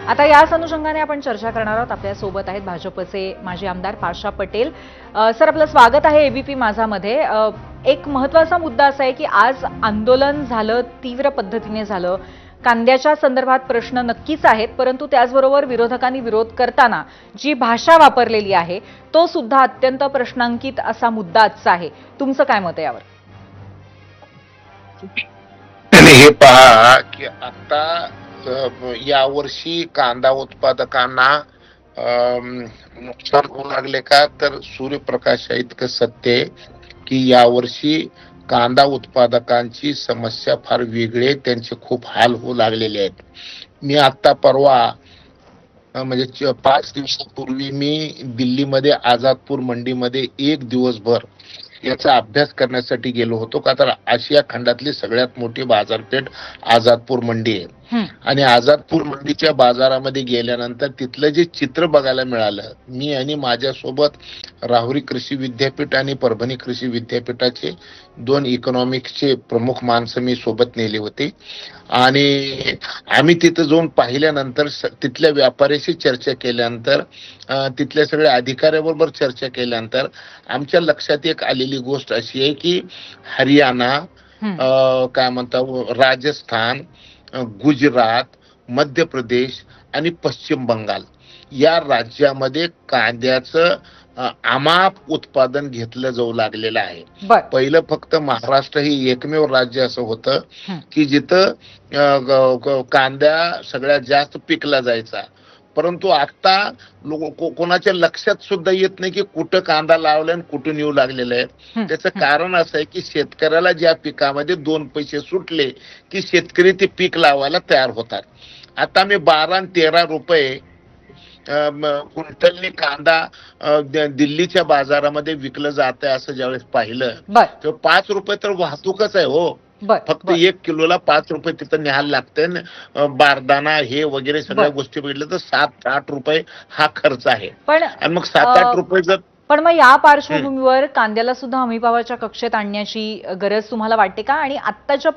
आता याच अनुषंगाने आपण चर्चा करणार आहोत. आपल्या सोबत आहेत भाजपचे माजी आमदार पाशा पटेल. सर, आपलं स्वागत आहे एबीपी माझामध्ये. एक महत्त्वाचा मुद्दा असा आहे की आज आंदोलन झालं, तीव्र पद्धतीने झालं. कांद्याच्या संदर्भात प्रश्न नक्कीच आहेत, परंतु त्याचबरोबर विरोधकांनी विरोध करताना जी भाषा वापरलेली आहे तो सुद्धा अत्यंत प्रश्नांकित असा मुद्दा आजचा आहे. तुमचं काय मत आहे यावर? हे पहा की आता यावर्षी कांदा उत्पादकांना नुकसान होऊ लागले का, तर सूर्यप्रकाशा इतकं सत्य आहे की यावर्षी कांदा उत्पादकांची समस्या फार वेगळी आहे. त्यांचे खूप हाल होऊ लागलेले आहेत. मी आता परवा म्हणजे 5 दिवसापूर्वी मी दिल्लीमध्ये आझादपूर मंडीमध्ये एक दिवसभर याचा अभ्यास करण्यासाठी गेलो होतो. का तर आशिया खंडातली सगळ्यात मोठी बाजारपेठ आझादपूर मंडी आहे आणि आझादपूर मंडीच्या बाजारामध्ये गेल्यानंतर तिथलं जे चित्र बघायला मिळालं, मी आणि माझ्यासोबत राहुरी कृषी विद्यापीठ आणि परभणी कृषी विद्यापीठाचे 2 इकॉनॉमिक्सचे प्रमुख माणसं मी सोबत नेले होते आणि आम्ही तिथं जाऊन पाहिल्यानंतर तिथल्या व्यापाऱ्याशी चर्चा केल्यानंतर तिथल्या सगळ्या अधिकाऱ्याबरोबर चर्चा केल्यानंतर आमच्या लक्षात एक आलेली गोष्ट अशी आहे की हरियाणा, काय म्हणतात, राजस्थान, गुजरात, मध्य प्रदेश आणि पश्चिम बंगाल या राज्यामध्ये कांद्याचं अमाप उत्पादन घेतलं जाऊ लागलेलं आहे. पहिलं फक्त महाराष्ट्र ही एकमेव राज्य असं होतं की जिथं कांदा सगळ्यात जास्त पिकला जायचा, परंतु आता कोणाच्या लक्षात सुद्धा येत नाही की कुठं कांदा लावलाय आणि कुठून येऊ लागलेलं आहे. त्याचं कारण असं आहे की शेतकऱ्याला ज्या पिकामध्ये 2 पैसे सुटले की शेतकरी ते पीक लावायला तयार होतात. आता मी 12 आणि 13 रुपये क्विंटलने कांदा दिल्लीच्या बाजारामध्ये विकलं जात आहे असं ज्यावेळेस पाहिलं तर 5 रुपये तर वाहतूकच आहे हो. फक्त 1 किलोला 5 रुपये तिथं न्यायला लागते. बारदाना हे वगैरे सगळ्या गोष्टी बघितल्या तर 7-8 रुपये हा खर्च आहे. आणि मग 7-8 रुपये जर पण मग या पार्श्वभूमीवर कांद्याला सुद्धा हमीभावाच्या कक्षेत आणण्याची गरज तुम्हाला वाटते का? आणि आत्ताच्या